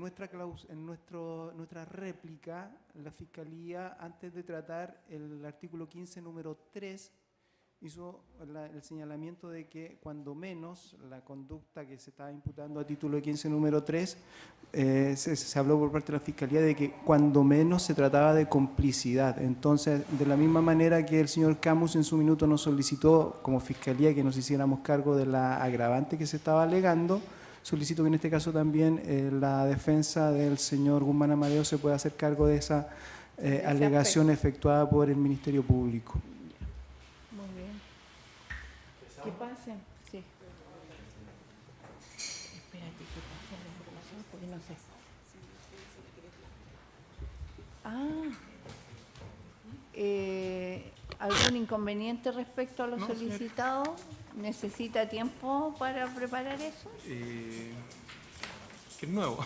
nuestra réplica, la Fiscalía, antes de tratar el artículo 15, número 3, hizo el señalamiento de que cuando menos la conducta que se estaba imputando a título de 15, número 3, se habló por parte de la Fiscalía de que cuando menos se trataba de complicidad. Entonces, de la misma manera que el señor Camus en su minuto nos solicitó como Fiscalía que nos hiciéramos cargo de la agravante que se estaba alegando, solicito que en este caso también la defensa del señor Guzmán Amadeo se pueda hacer cargo de esa alegación efectuada por el Ministerio Público. Muy bien. ¿Qué pasa? Sí. Espérate, ¿qué pasa? Porque no sé. ¿Algún inconveniente respecto a lo solicitado? ¿Necesita tiempo para preparar eso? Que es nuevo.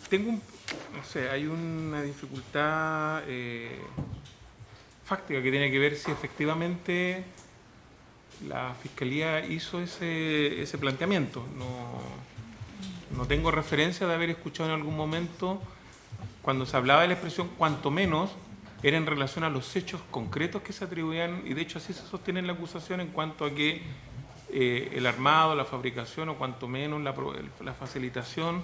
Tengo no sé, hay una dificultad fáctica que tiene que ver si efectivamente la Fiscalía hizo ese planteamiento. No tengo referencia de haber escuchado en algún momento cuando se hablaba de la expresión cuanto menos, era en relación a los hechos concretos que se atribuían, y de hecho así se sostiene en la acusación en cuanto a que el armado, la fabricación o cuanto menos la facilitación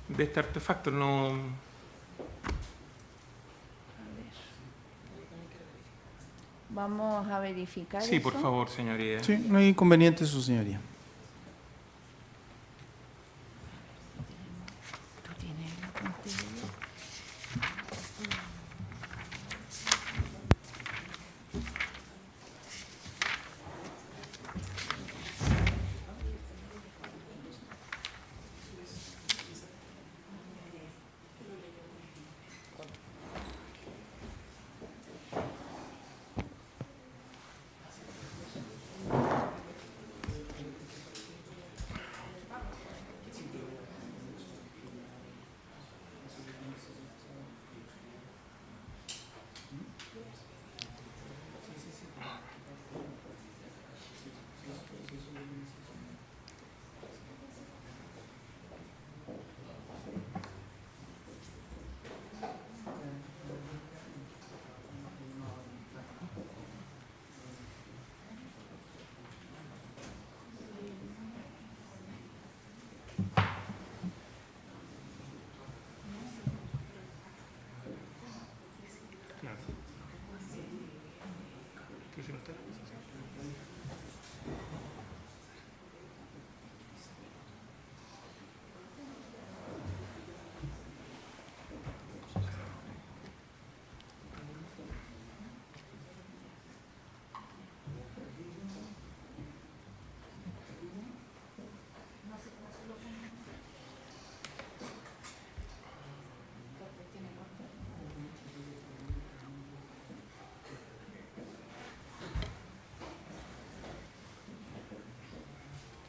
de este artefacto. No. Vamos a verificar Sí, eso. por favor, señoría. Sí, no hay inconveniente, su señoría. ¿Tú tienes la contabilidad?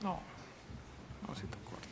No, sí está corto.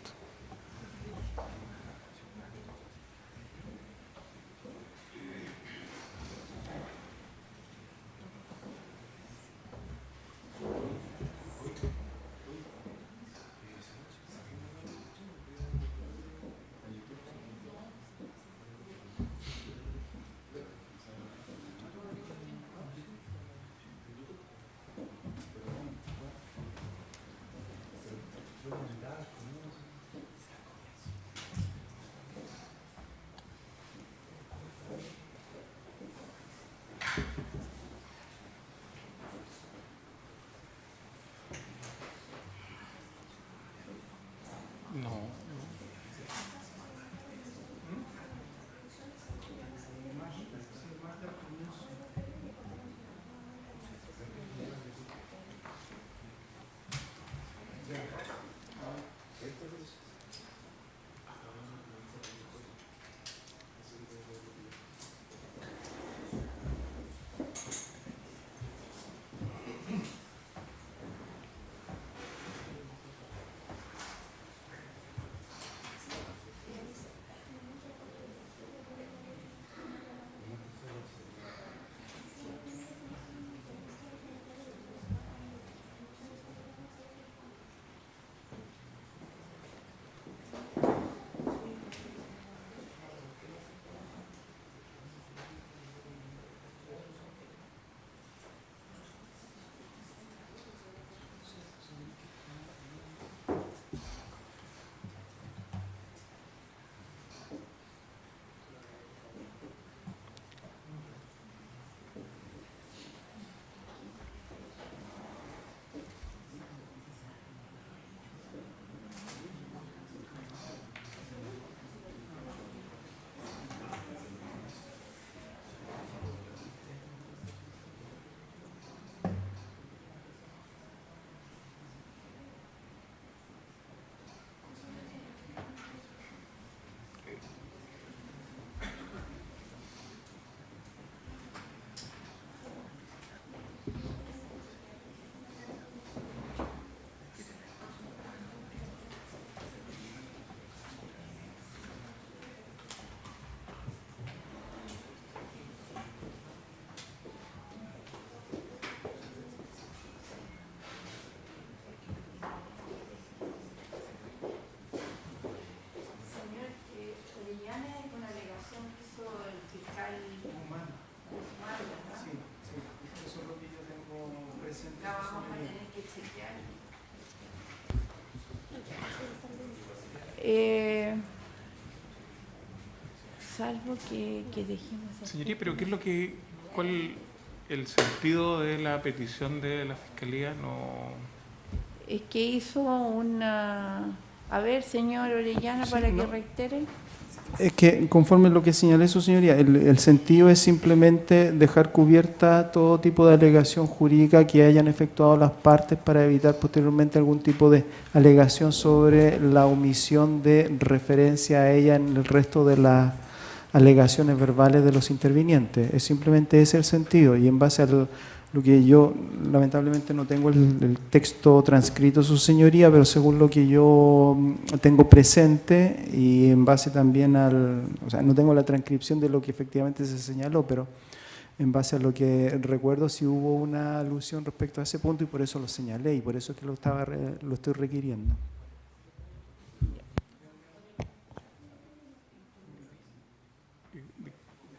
La vamos a tener que chequear. Salvo que dejemos... Señoría, pero ¿cuál el sentido de la petición de la Fiscalía? No... Es que hizo una... A ver, señor Orellana, Sí, para no. que reitere. Es que, conforme lo que señalé su señoría, el sentido es simplemente dejar cubierta todo tipo de alegación jurídica que hayan efectuado las partes para evitar posteriormente algún tipo de alegación sobre la omisión de referencia a ella en el resto de las alegaciones verbales de los intervinientes. Es simplemente ese el sentido, y en base a lo que yo, lamentablemente no tengo el texto transcrito, su señoría, pero según lo que yo tengo presente y en base también o sea, no tengo la transcripción de lo que efectivamente se señaló, pero en base a lo que recuerdo sí hubo una alusión respecto a ese punto y por eso lo señalé y por eso es que lo estoy requiriendo.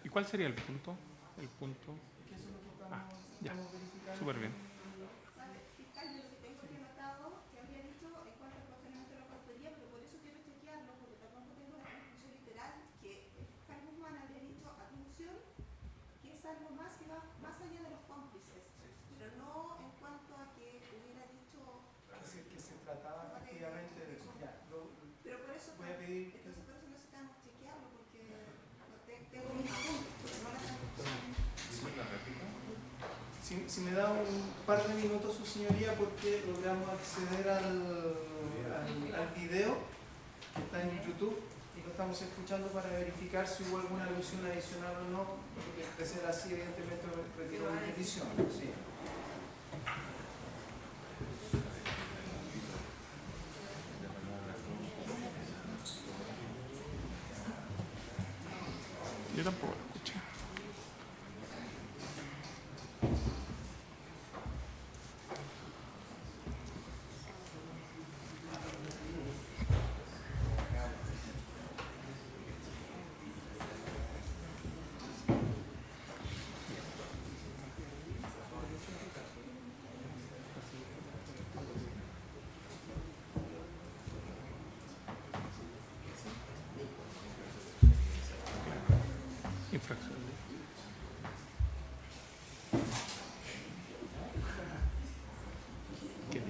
¿Y cuál sería el punto? El punto... Ah, ya, súper bien. Si me da un par de minutos, su señoría, porque logramos acceder al video que está en YouTube y lo estamos escuchando para verificar si hubo alguna alusión adicional o no. Porque de ser así, evidentemente retiro mi petición. Sí. Yo tampoco lo escuché. Infracción. ¿Qué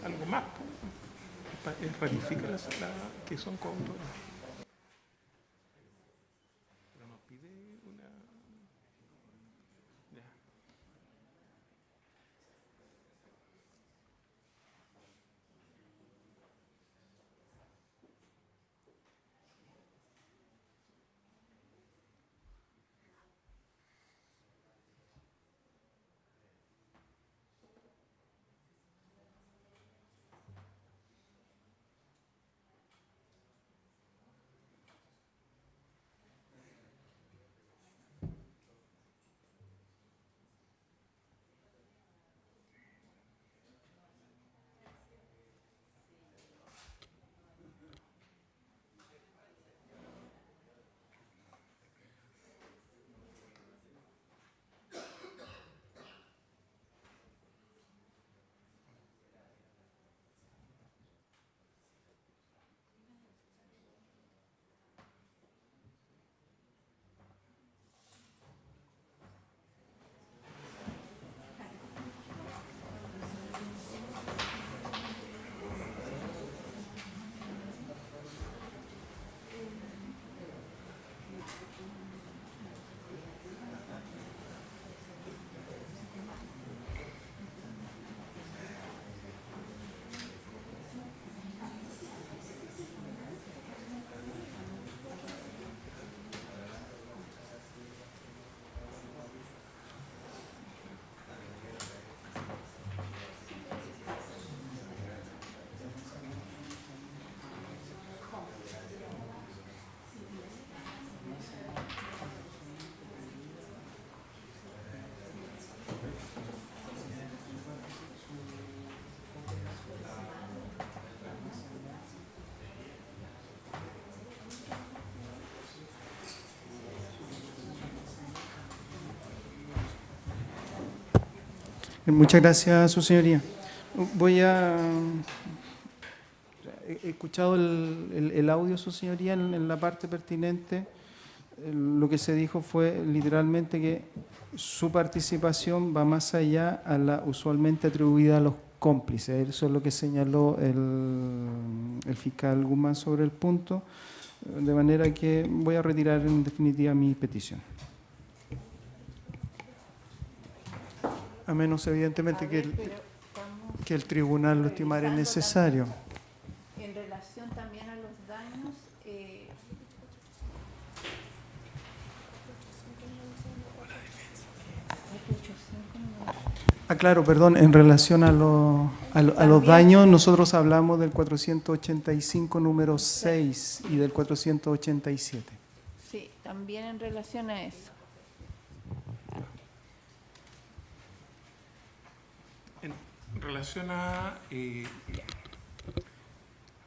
algo más? Ratifica que son coautores. Pero nos pide una... Ya. Muchas gracias, su señoría. Voy a... He escuchado el audio, su señoría, en la parte pertinente. Lo que se dijo fue literalmente que su participación va más allá a la usualmente atribuida a los cómplices. Eso es lo que señaló el fiscal Guzmán sobre el punto, de manera que voy a retirar en definitiva mi petición. A menos, evidentemente, que el tribunal lo estimare necesario. En relación también a los daños, Claro, perdón, en relación a los daños, nosotros hablamos del 485 número 6 y del 487. sí, también en relación a eso. En relación a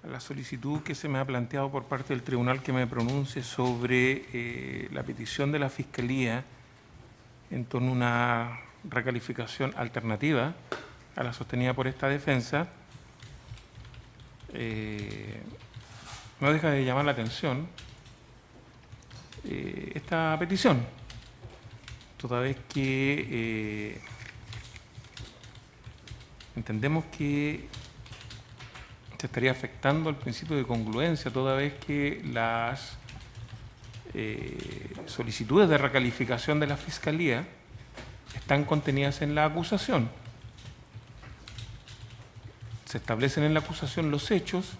la solicitud que se me ha planteado por parte del tribunal que me pronuncie sobre la petición de la Fiscalía en torno a una recalificación alternativa a la sostenida por esta defensa, no deja de llamar la atención esta petición, toda vez que entendemos que se estaría afectando el principio de congruencia, toda vez que las solicitudes de recalificación de la Fiscalía están contenidas en la acusación. Se establecen en la acusación los hechos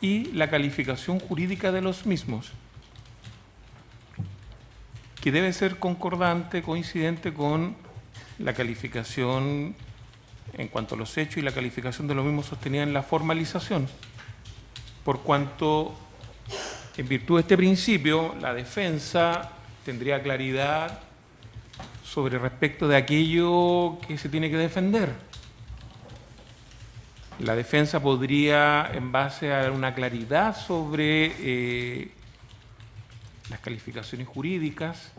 y la calificación jurídica de los mismos, que debe ser concordante, coincidente con la calificación en cuanto a los hechos y la calificación de los mismos sostenida en la formalización. Por cuanto, en virtud de este principio, la defensa tendría claridad sobre respecto de aquello que se tiene que defender. La defensa podría, en base a una claridad sobre las calificaciones jurídicas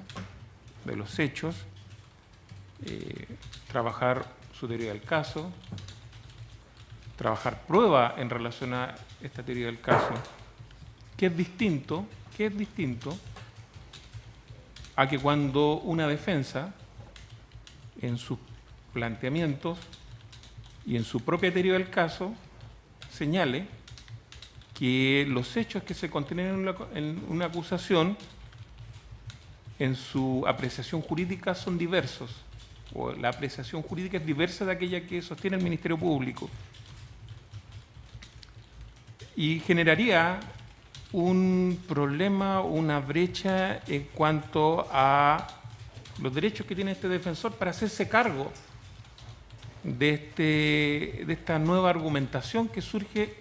de los hechos, trabajar su teoría del caso, trabajar prueba en relación a esta teoría del caso, que es distinto a que cuando una defensa, en sus planteamientos y en su propia teoría del caso, señale que los hechos que se contienen en una acusación, en su apreciación jurídica, son diversos, o la apreciación jurídica es diversa de aquella que sostiene el Ministerio Público. Y generaría un problema, una brecha en cuanto a los derechos que tiene este defensor para hacerse cargo de esta nueva argumentación que surge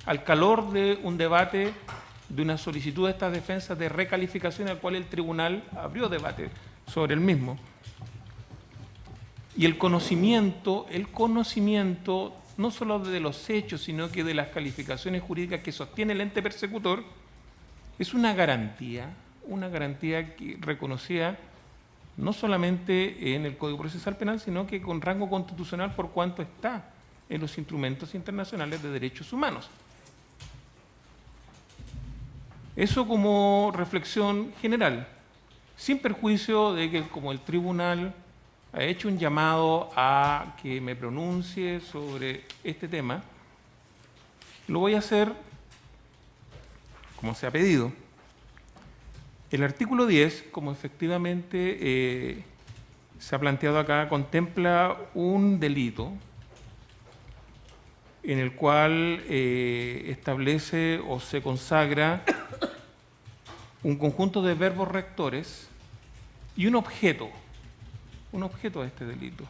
al calor de un debate, de una solicitud de estas defensas de recalificación al cual el tribunal abrió debate sobre el mismo. Y el conocimiento no solo de los hechos, sino que de las calificaciones jurídicas que sostiene el ente persecutor, es una garantía que reconocida no solamente en el Código Procesal Penal, sino que con rango constitucional por cuanto está en los instrumentos internacionales de derechos humanos. Eso como reflexión general, sin perjuicio de que como el tribunal ha hecho un llamado a que me pronuncie sobre este tema, lo voy a hacer como se ha pedido. El artículo 10, como efectivamente se ha planteado acá, contempla un delito en el cual establece o se consagra un conjunto de verbos rectores y un objeto de este delito.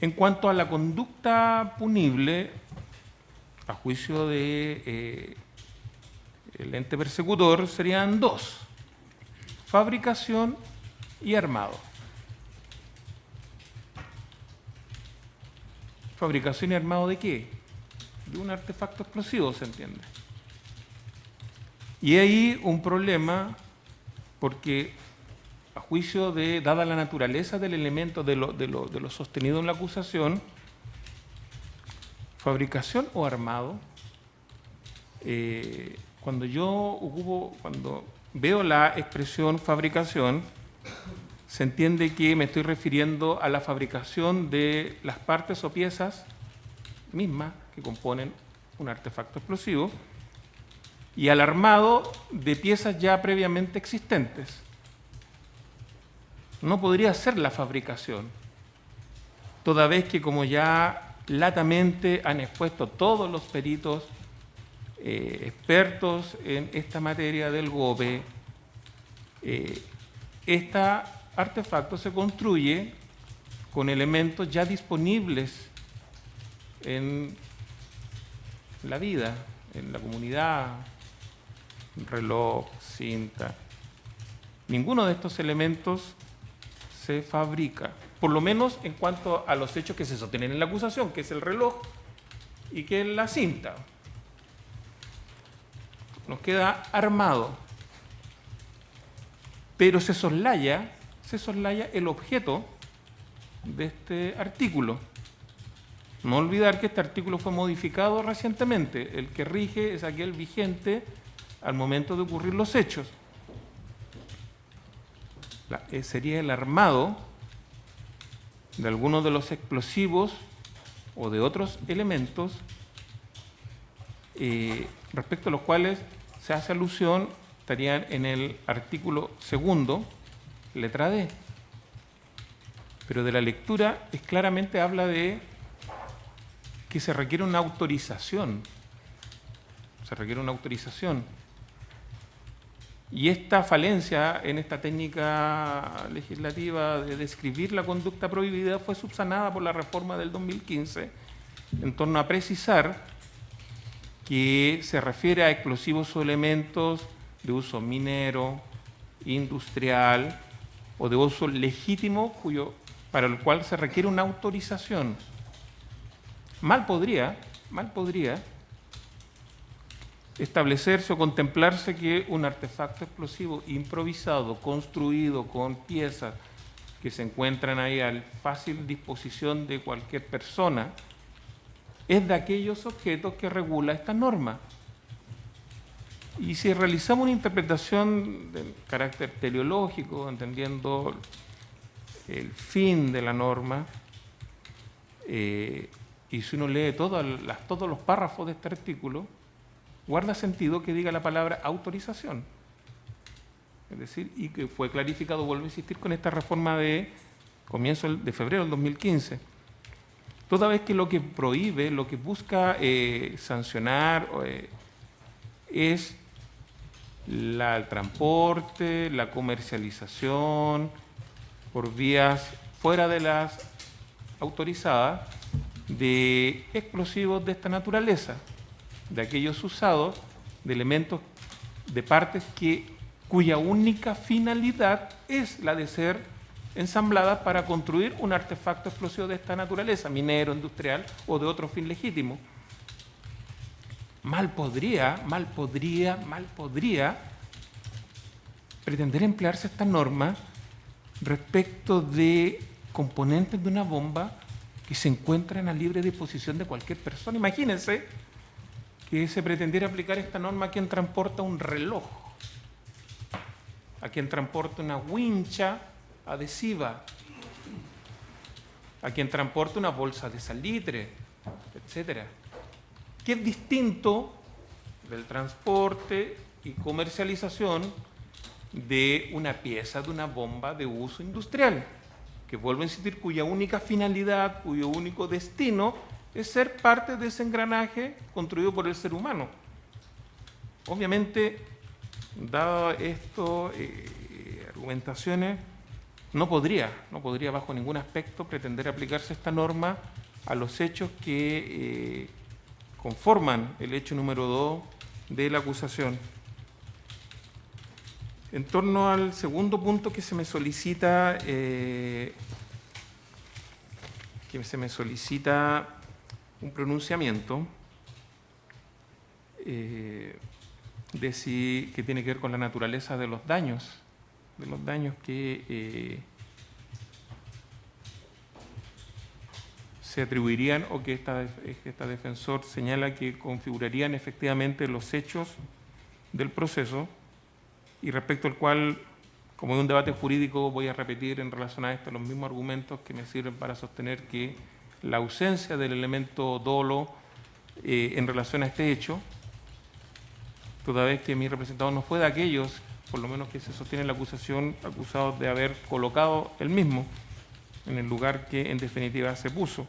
En cuanto a la conducta punible, a juicio de el ente persecutor, serían dos: fabricación y armado. ¿Fabricación y armado de qué? De un artefacto explosivo, se entiende. Y hay un problema porque, a juicio de, dada la naturaleza del elemento, de lo sostenido en la acusación, fabricación o armado, cuando veo la expresión fabricación, se entiende que me estoy refiriendo a la fabricación de las partes o piezas mismas que componen un artefacto explosivo y al armado de piezas ya previamente existentes. No podría ser la fabricación, toda vez que, como ya latamente han expuesto todos los peritos expertos en esta materia del GOBE, este artefacto se construye con elementos ya disponibles en la vida, en la comunidad, reloj, cinta. Ninguno de estos elementos se fabrica, por lo menos en cuanto a los hechos que se sostienen en la acusación, que es el reloj y que es la cinta. Nos queda armado, pero se soslaya el objeto de este artículo. No olvidar que este artículo fue modificado recientemente. El que rige es aquel vigente al momento de ocurrir los hechos. Sería el armado de algunos de los explosivos o de otros elementos respecto a los cuales se hace alusión, estarían en el artículo 2, letra D. Pero de la lectura claramente habla de que se requiere una autorización. Se requiere una autorización. Y esta falencia en esta técnica legislativa de describir la conducta prohibida fue subsanada por la reforma del 2015 en torno a precisar que se refiere a explosivos o elementos de uso minero, industrial o de uso legítimo para el cual se requiere una autorización. Mal podría establecerse o contemplarse que un artefacto explosivo improvisado, construido con piezas que se encuentran ahí a fácil disposición de cualquier persona, es de aquellos objetos que regula esta norma. Y si realizamos una interpretación de carácter teleológico, entendiendo el fin de la norma, y si uno lee todos los párrafos de este artículo, guarda sentido que diga la palabra autorización. Es decir, y que fue clarificado, vuelvo a insistir, con esta reforma de comienzo de febrero del 2015. Toda vez que lo que prohíbe, lo que busca sancionar es el transporte, la comercialización por vías fuera de las autorizadas de explosivos de esta naturaleza, de aquellos usados, de elementos, de partes cuya única finalidad es la de ser ensambladas para construir un artefacto explosivo de esta naturaleza, minero, industrial o de otro fin legítimo. Mal podría pretender emplearse esta norma respecto de componentes de una bomba que se encuentran a libre disposición de cualquier persona. Imagínense que se pretendiera aplicar esta norma a quien transporta un reloj, a quien transporta una wincha adhesiva, a quien transporta una bolsa de salitre, etcétera, que es distinto del transporte y comercialización de una pieza de una bomba de uso industrial, que vuelvo a insistir, cuya única finalidad, cuyo único destino es ser parte de ese engranaje construido por el ser humano. Obviamente, dado esto, argumentaciones, no podría bajo ningún aspecto pretender aplicarse esta norma a los hechos que conforman el hecho número 2 de la acusación. En torno al segundo punto que se me solicita, un pronunciamiento que tiene que ver con la naturaleza de los daños los daños que se atribuirían o que esta defensor señala que configurarían efectivamente los hechos del proceso y respecto al cual, como es un debate jurídico, voy a repetir en relación a esto los mismos argumentos que me sirven para sostener que la ausencia del elemento dolo en relación a este hecho, toda vez que mi representado no fue de aquellos, por lo menos que se sostiene la acusación, acusados de haber colocado él mismo en el lugar que en definitiva se puso.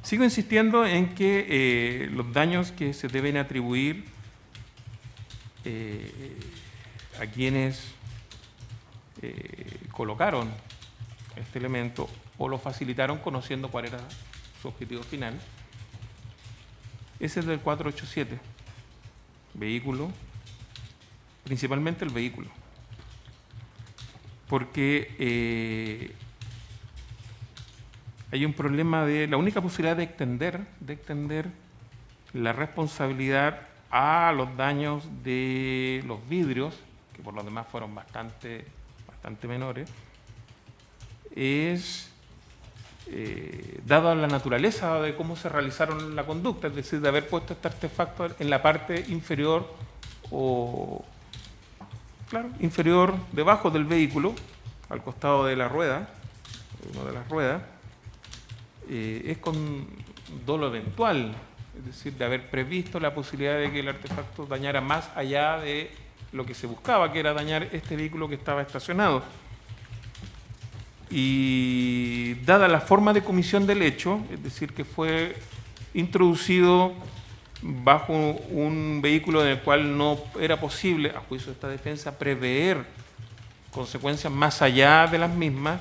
Sigo insistiendo en que los daños que se deben atribuir a quienes colocaron este elemento o lo facilitaron conociendo cuál era su objetivo final, ese es del 487, vehículo, principalmente el vehículo, porque hay un problema de la única posibilidad de extender la responsabilidad a los daños de los vidrios, que por lo demás fueron bastante menores, es dada la naturaleza de cómo se realizaron la conducta, es decir, de haber puesto este artefacto en la parte inferior inferior debajo del vehículo, al costado de la rueda, una de las ruedas, es con dolo eventual, es decir, de haber previsto la posibilidad de que el artefacto dañara más allá de lo que se buscaba, que era dañar este vehículo que estaba estacionado. Y dada la forma de comisión del hecho, es decir, que fue introducido bajo un vehículo en el cual no era posible, a juicio de esta defensa, prever consecuencias más allá de las mismas,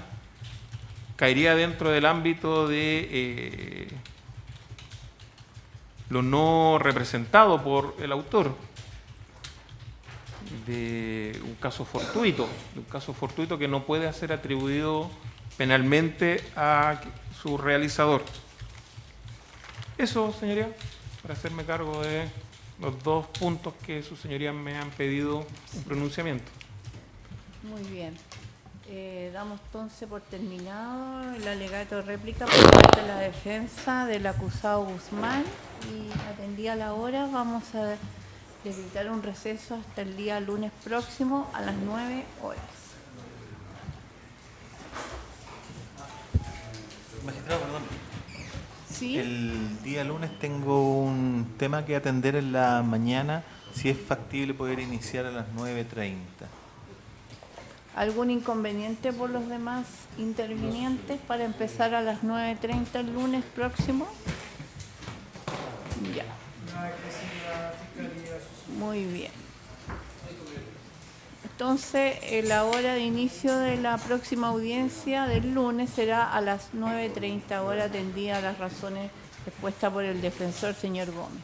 caería dentro del ámbito de lo no representado por el autor, de un caso fortuito que no puede ser atribuido penalmente a su realizador. Eso, señoría, para hacerme cargo de los dos puntos que sus señorías me han pedido un pronunciamiento. Muy bien. Damos entonces por terminado el alegato de réplica por parte de la defensa del acusado Guzmán y atendida la hora vamos a decretar un receso hasta el día lunes próximo a las 9 horas. Magistrado, perdón. ¿Sí? El día lunes tengo un tema que atender en la mañana, si es factible poder iniciar a las 9:30. ¿Algún inconveniente por los demás intervinientes para empezar a las 9:30 el lunes próximo? Ya. Muy bien. Entonces, la hora de inicio de la próxima audiencia del lunes será a las 9:30 hora, atendida a las razones expuestas por el defensor, señor Gómez.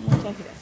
Muchas gracias.